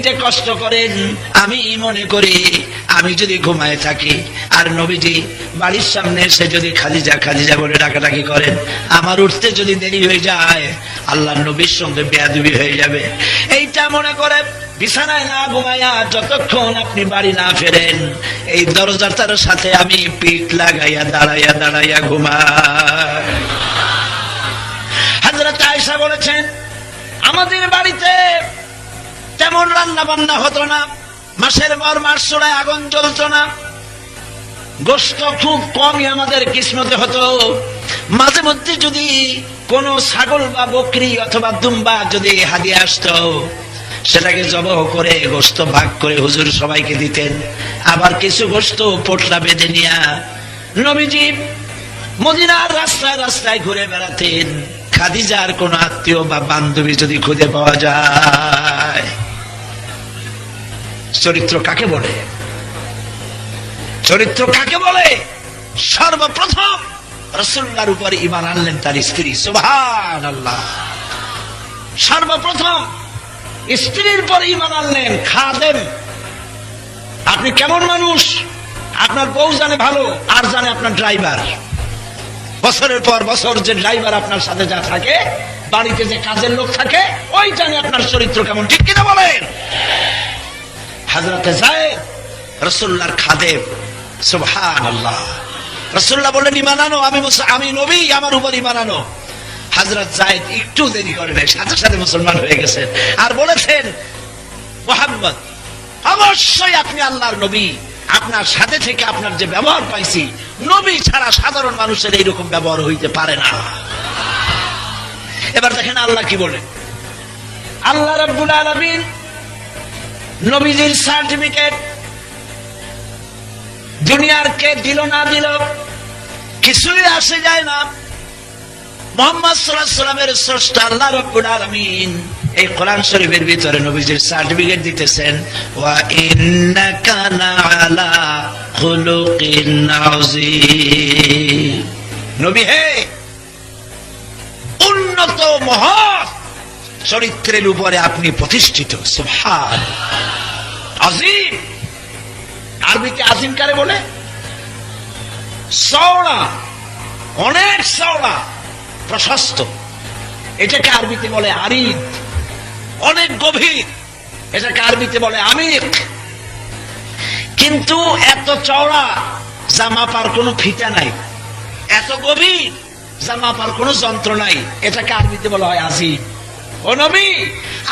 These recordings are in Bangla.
যে কষ্ট করেন, আমি মনে করি আমি যদি ঘুমায় থাকি আর নবীজি বাড়ির সামনে এসে যদি খাদিজা খাদিজা বলে ডাকাডাকি করেন, আমার উঠতে যদি দেরি হয়ে যায় আল্লাহর নবীর সঙ্গে বেয়াদবি হয়ে যাবে। এইটা মনে করে বিছানায় না ঘুমায়া যতক্ষণ আপনি বাড়ি না ফেরেন এই দরজাটার সাথে আমি পিঠ লাগাইয়া দাঁড়াইয়া দাঁড়াইয়া ঘুমাই। হযরত আয়েশা বলেছেন, আমাদের বাড়িতে তেমন রান্না বান্না হতো না, মাসের পর মাস চুলায় আগুন জ্বলতো না, গোশত খুব কমই আমাদের কিসমতে হতো। মাঝে মধ্যে যদি কোন ছাগল বা বকরি অথবা দুম্বা যদি হাদিয়া আসতো, সেটাকে জবাহ করে গোশত ভাগ করে হুজুর সবাইকে দিতেন। আবার কিছু গোশত পোটলা বেঁধে নিয়া নবীজি মদিনার রাস্তায় রাস্তায় ঘুরে বেড়াতেন। খাদিজার কোন আত্মীয় বা বান্ধবী যদি খুঁজে পাওয়া যায়। চরিত্র কাকে বলে? চরিত্র কাকে বলে? সর্বপ্রথম রাসূলুল্লাহর উপর ঈমান আনলেন তার স্ত্রী। সুবহানাল্লাহ। সর্বপ্রথম স্ত্রীর উপর ঈমান আনলেন। খাদেম, আপনি কেমন মানুষ আপনার বউ জানে ভালো, আর জানে আপনার ড্রাইভার। বছরের পর বছর যে ড্রাইভার আপনার সাথে যা থাকে, বাড়িতে যে কাজের লোক থাকে, ওই জানে আপনার চরিত্র কেমন। ঠিক কিনা বলেন? হযরত যায়েদ রাসূলুল্লাহর খাদেম। সুবহানাল্লাহ। রাসূলুল্লাহ বললেন, ঈমান আনো, আমি নবী, আমার উপর ঈমান আনো। হযরত যায়েদ একটু দেরি করে নাই, সাথে সাথে মুসলমান হয়ে গেছেন। আর বলেছেন, মুহাম্মদ অবশ্যই আপনি আল্লাহর নবী, আপনার সাথে থেকে আপনার যে ব্যবহার পাইছি, নবী ছাড়া সাধারণ মানুষের এইরকম ব্যবহার হইতে পারে না। এবার দেখেন আল্লাহ কি বলেন। আল্লাহ রাব্বুল আলামিন নবীজির সার্টিফিকেট দুনিয়ার কে দিল না দিল কিছুই আসে যায় না। মুহাম্মদ সাল্লাল্লাহু আলাইহি ওয়াসাল্লামের স্রষ্টা আল্লাহ রাব্বুল আলামিন এই কোরআন শরীফের ভিতরে নবীজির সার্টিফিকেট দিতেছেন, ওয়া ইন্নাকা লাআলা খুলুকিন আযীম। নবী হে, উন্নত মহৎ চরিত্রের উপরে আপনি প্রতিষ্ঠিত। সুবহানাল্লাহ। আযীম, আরবিতে আযীম কারে বলে? চওড়া, অনেক চওড়া, প্রশস্ত। এটাকে আরবিতে বলে আরিদ। অনেক গভীর, এটাকে আরবিতে বলে আমিক। কিন্তু এত চওড়া যা মাপার কোনো ফিতা নাই, এত গভীর যা মাপার কোনো যন্ত্র নাই, এটাকে আরবিতে বলা হয় আযীম। ও নবী,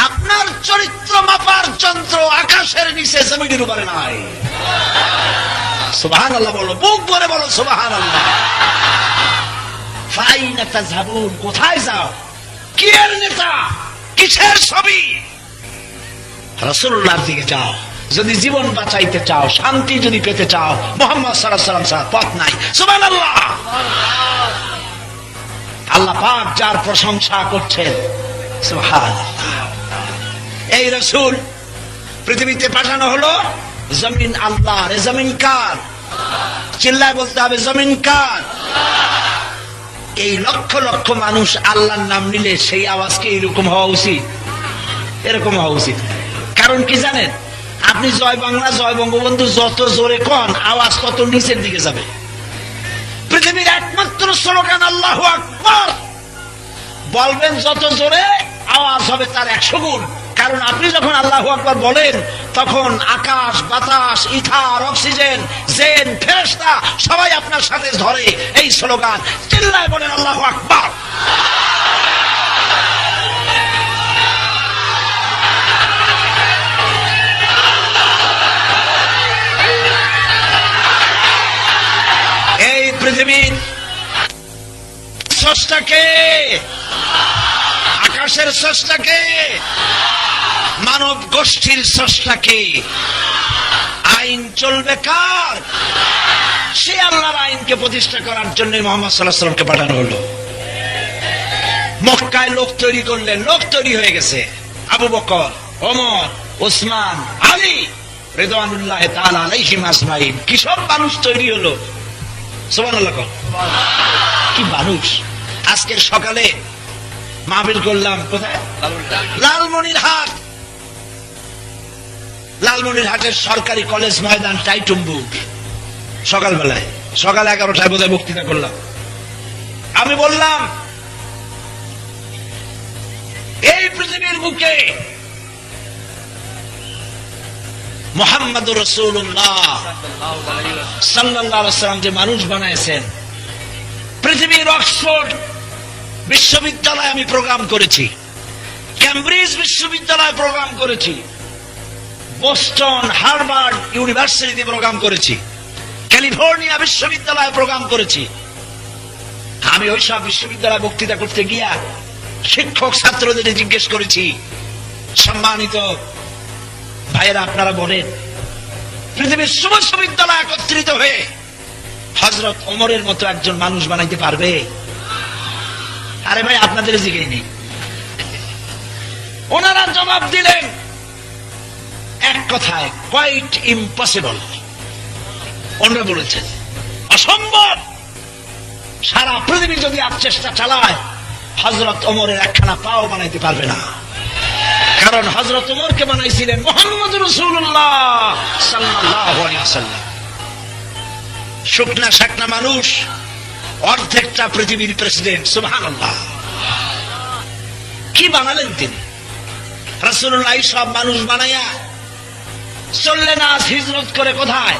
আপনার চরিত্র মাপার যন্ত্র আকাশের নিচে জমিনের উপরে নাই। সুবহানাল্লাহ বলো, বুক ভরে বলো সুবহানাল্লাহ। ফাইনা তাযহাবুন, কোথায় যাও? কি এর নেতা, কিসের ছবি? রাসূলুল্লাহর দিকে যাও। যদি জীবন বাঁচাইতে চাও, শান্তি যদি পেতে চাও, মুহাম্মদ সাল্লাল্লাহু আলাইহি ওয়াসাল্লাম ছাড়া পথ নাই। সুবহানাল্লাহ। আল্লাহ পাক যার প্রশংসা করছেন, সুবহানাল্লাহ। এই রাসূল পৃথিবীতে পাঠানো হলো, জমিন আল্লাহর। জমিন কার? চিল্লায় বলতে হবে, জমিন কার? এই লক্ষ লক্ষ মানুষ আল্লাহর নাম নিলে সেই আওয়াজ কি এরকম হওয়া উচিত? এরকম হওয়া উচিত। কারণ কি জানেন? আপনি জয় বাংলা, জয় বঙ্গবন্ধু যত জোরে কন, আওয়াজ তত নিচের দিকে যাবে। পৃথিবীর একমাত্র স্লোগান আল্লাহু আকবার বলবেন যত জোরে, আওয়াজ হবে তার 100 গুণ। কারণ আপনি যখন আল্লাহু আকবার বলেন, তখন আকাশ, বাতাস, ইথার, অক্সিজেন, জেন, ফেরেশতা সবাই আপনার সাথে ধরে এই স্লোগান। চিল্লায় বলেন আল্লাহু আকবার। এই পৃথিবীর স্রষ্টাকে, আকাশের স্রষ্টাকে, মানব গোষ্ঠীর স্রষ্টাকে। আইন চলবে কার? সে আল্লাহর আইনকে প্রতিষ্ঠা করার জন্য মুহাম্মদ সাল্লাল্লাহু আলাইহি ওয়াসাল্লামকে পাঠানো হলো। মক্কায় লোক তৈরি করলেন, লোক তৈরি হয়ে গেছে। আবু বকর, ওমর, ওসমান, আলী রিদওয়ানুল্লাহি তাআলা আলাইহিম আজমাইন। কি সব মানুষ তৈরি হলো। সুবহানাল্লাহ। কি মানুষ। আজকের সকালে মাহফিল করলাম কোথায়? লালমনিরহাট। লালমনিরহাটের সরকারি কলেজ ময়দান টাইটুম্বুর সকালবেলায়, সকাল 11টায় বোধহয় বক্তৃতা করলাম। আমি বললাম এই পৃথিবীর বুকে মুহাম্মদুর রাসূলুল্লাহ সাল্লাল্লাহু আলাইহি ওয়াসাল্লাম যে মানুষ বানাইছেন, পৃথিবীর অক্সফোর্ড বিশ্ববিদ্যালয়ে আমি প্রোগ্রাম করেছি, ক্যামব্রিজ বিশ্ববিদ্যালয়ে প্রোগ্রাম করেছি, বোস্টন হার্ভার্ড ইউনিভার্সিটিতে প্রোগ্রাম করেছি, ক্যালিফোর্নিয়া বিশ্ববিদ্যালয়ে প্রোগ্রাম করেছি। আমি ওইসব বিশ্ববিদ্যালয়ে বক্তৃতা করতে গিয়া শিক্ষক ছাত্রদের জিজ্ঞেস করেছি, সম্মানিত ভাইয়েরা আপনারা বলেন, পৃথিবীর সমস্ত বিদ্যালয় একত্রিত হয়ে হযরত ওমরের মতো একজন মানুষ বানাইতে পারবে? আরে ভাই, আপনাদের জিজ্ঞেস নেই। ওনারা জবাব দিলেন এক কথায়, কোয়াইট ইম্পসিবল। ওনারা বলেছেন অসম্ভব। সারা পৃথিবী যদি আর চেষ্টা চালায়, হযরত ওমরের একখানা পাও বানাইতে পারবে না। কারণ হযরত ওমরকে বানাইছিলেন মুহাম্মদুর রাসূলুল্লাহ সাল্লাল্লাহু আলাইহি ওয়াসাল্লাম। শুকনা শাকনা মানুষ, অর্ধেকটা পৃথিবীর প্রেসিডেন্ট। সুবহানাল্লাহ। কি বানালেন তিনি? রাসূলুল্লাহ সব মানুষ বানাইয়া চললেন আজ হিজরত করে কোথায়?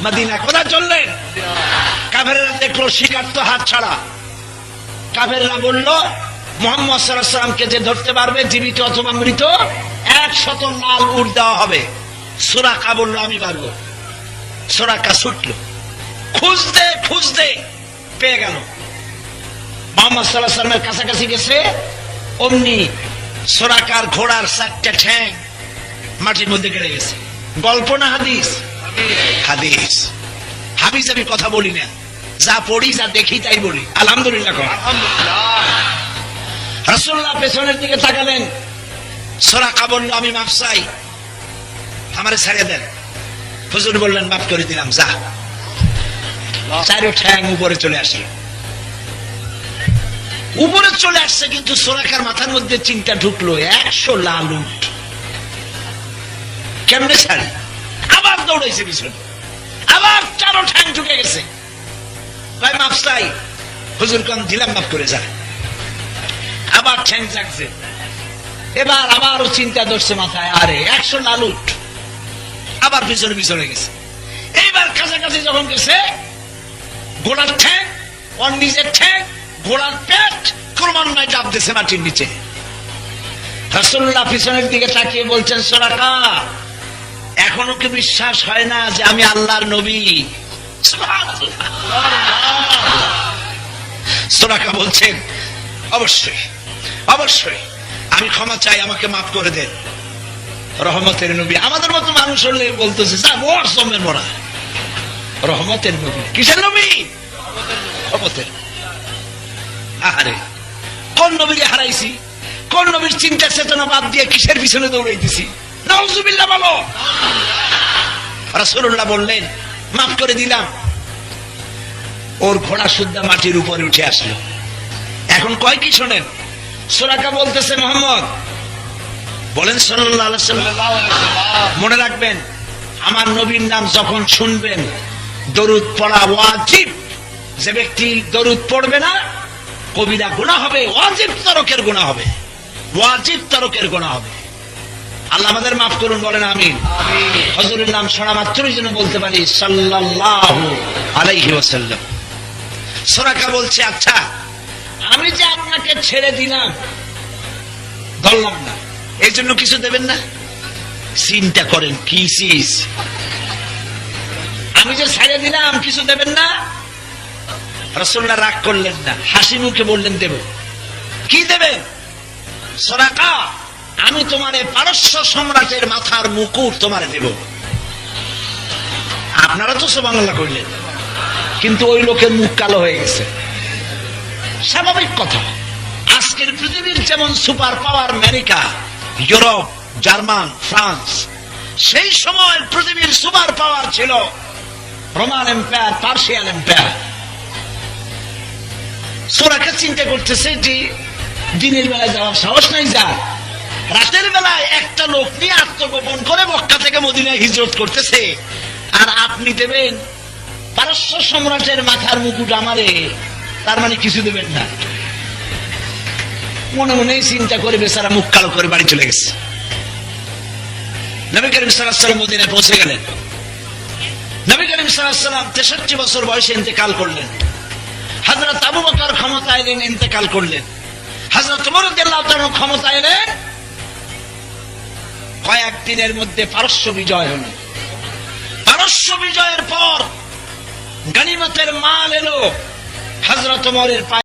মদিনা। কোথায় চললেন? কাফেররা দেখলো শিকার তো হাত ছাড়া। কাফেররা বলল মুহাম্মদ সাল্লাল্লাহু আলাইহি ওয়াসাল্লামকে যে ধরতে পারবে, জীবিত অথবা মৃত, 100 লাল উট দেওয়া হবে। সুরাকা বলল আমি পারবো। সুরাকা ছুটল, খুঁজতে খুঁজতে পেয়ে গেল। মুহাম্মদ সাল্লাল্লাহু আলাইহি ওয়াসাল্লামের কাছাকাছি গেছে, অমনি সুরাকার ঘোড়ার 4টা ঠ্যাং মাটির মধ্যে গেড়ে গেছে। গল্প না হাদিস? হাদিস। হাদিস আমি কথা বলি না, যা পড়ি যা দেখি তাই বলি। আলহামদুলিল্লাহ। রাসূলুল্লাহ পেছনের দিকে তাকালেন। সুরাকা বলল আমি মাফ চাই, আমারে ছেড়ে দেন। হুজুর বললেন মাফ করে দিলাম, যা। 4 ঠ্যাং উপরে চলে আসলো। উপরে চলে আসছে, কিন্তু সুরাকার মাথার মধ্যে চিন্তা ঢুকলো 100 লাল উট কেমনে ছাড়ি? আবার দৌড়াইছে পিছনে, আবার 4 ঠ্যাং ঢুকে গেছে। ভাই মাফ চাই। হুজুর কান দিলাম, মাফ করে যা। আবার ঠ্যাং জাগছে, এবার আবারও চিন্তা ধরছে মাথায়, আরে 100 লাল উট। আবার পিছনে পিছনে গেছে। এইবার কাছাকাছি যখন গেছে, ঘোড়ার ঠ্যাং, ওর নিজের ঠ্যাং, ঘোড়ার পেট ক্রমান্বয়ে চাপ দিয়েছে মাটির নিচে। রাসূলুল্লাহ পিছনের দিকে তাকিয়ে বলছেন, সুরাকা এখনো কি বিশ্বাস হয় না যে আমি আল্লাহর নবী? সুরাকা বলছেন অবশ্যই অবশ্যই, আমি ক্ষমা চাই, আমাকে মাফ করে দেন। রহমতের নবী। আমাদের মতো মানুষ হলে বলতেছে যা বর জমের মরা। রহমতের নবী। কিসের নবী? রহমতের। আরে কোন নবীকে হারাইছি? কোন নবীর চিন্তা চেতনা বাদ দিয়ে কিসের পিছনে দৌড়াইতেছি? নাউজুবিল্লাহ বলো। রাসূলুল্লাহ বললেন মাফ করে দিলাম। ওর ঘোড়া শুদ্ধ মাটির উপরে উঠে আসলো। এখন কয় কি শোনেন? সুরাকা বলতেছে মুহাম্মদ বলেন সাল্লাল্লাহু আলাইহি ওয়াসাল্লাম, মনে রাখবেন আমার নবীর নাম যখন শুনবেন দরুদ পড়া ওয়াজিব। যে ব্যক্তি দরুদ পড়বে না, কবিরা গুনাহ হবে, ওয়াজিব তরকের গুনাহ হবে, ওয়াজিব তরকের গুনাহ হবে। আল্লাহ আমাদের মাফ করুন, বলেন আমিন। হুজুরের নাম শোনা মাত্রই যেন বলতে পারি সাল্লাল্লাহু আলাইহি ওয়াসাল্লাম। সুরাকা বলছে আচ্ছা আমি যে আপনাকে ছেড়ে দিলাম, ধরলাম না, এই জন্য কিছু দেবেন না? চিন্তা করেন কি চিজ। আমি যে ছেড়ে দিলাম কিছু দেবেন না? রাসূলুল্লাহ রাগ করলেন না, হাসি মুখে বললেন দেব। কি দেবেন? সুরাকা আমি তোমারে পারস্য সম্রাটের মাথার মুকুট তোমারে দেব। আপনারা তো সুবহানাল্লাহ কইলেন, কিন্তু ওই লোকের মুখ কালো হয়ে গেছে। স্বাভাবিক কথা। আজকের পৃথিবীর যেমন super power America, Europe, German, France, সেই সময় পৃথিবীর সুপার পাওয়ার ছিল রোমান এম্পায়ার, পার্সিয়ান এম্পায়ার। সুরাকা চিন্তা করতেছে যে দিনের বেলায় যাওয়ার সাহস নাই, যা রাতের বেলায় একটা লোক নিয়ে আত্মগোপন করে মক্কা থেকে মদিনায় হিজরত করতেছে, আর আপনি দেবেন পারস্য সম্রাটের মাথার মুকুট আমারে, তার মানে কিছু দেবেন না। মনে মনে চিন্তা করে বেচারা মুখ কালো করে বাড়ি চলে গেছে। নবী করিম সাল্লাল্লাহু আলাইহি ওয়াসাল্লাম মদিনায় পৌঁছে গেলেন। নবী করিম সাল্লাল্লাহু আলাইহি ওয়াসাল্লাম 63 বছর বয়সে ইন্তেকাল করলেন। হযরত আবু বকর ক্ষমতা এলেন, ইন্তেকাল করলেন। হযরত ওমর রাদিয়াল্লাহু তাআলা ক্ষমতা এলেন। কয়েকদিনের মধ্যে পারস্য বিজয় হলো। পারস্য বিজয়ের পর গনিমতের মাল এলো। হযরত ওমরের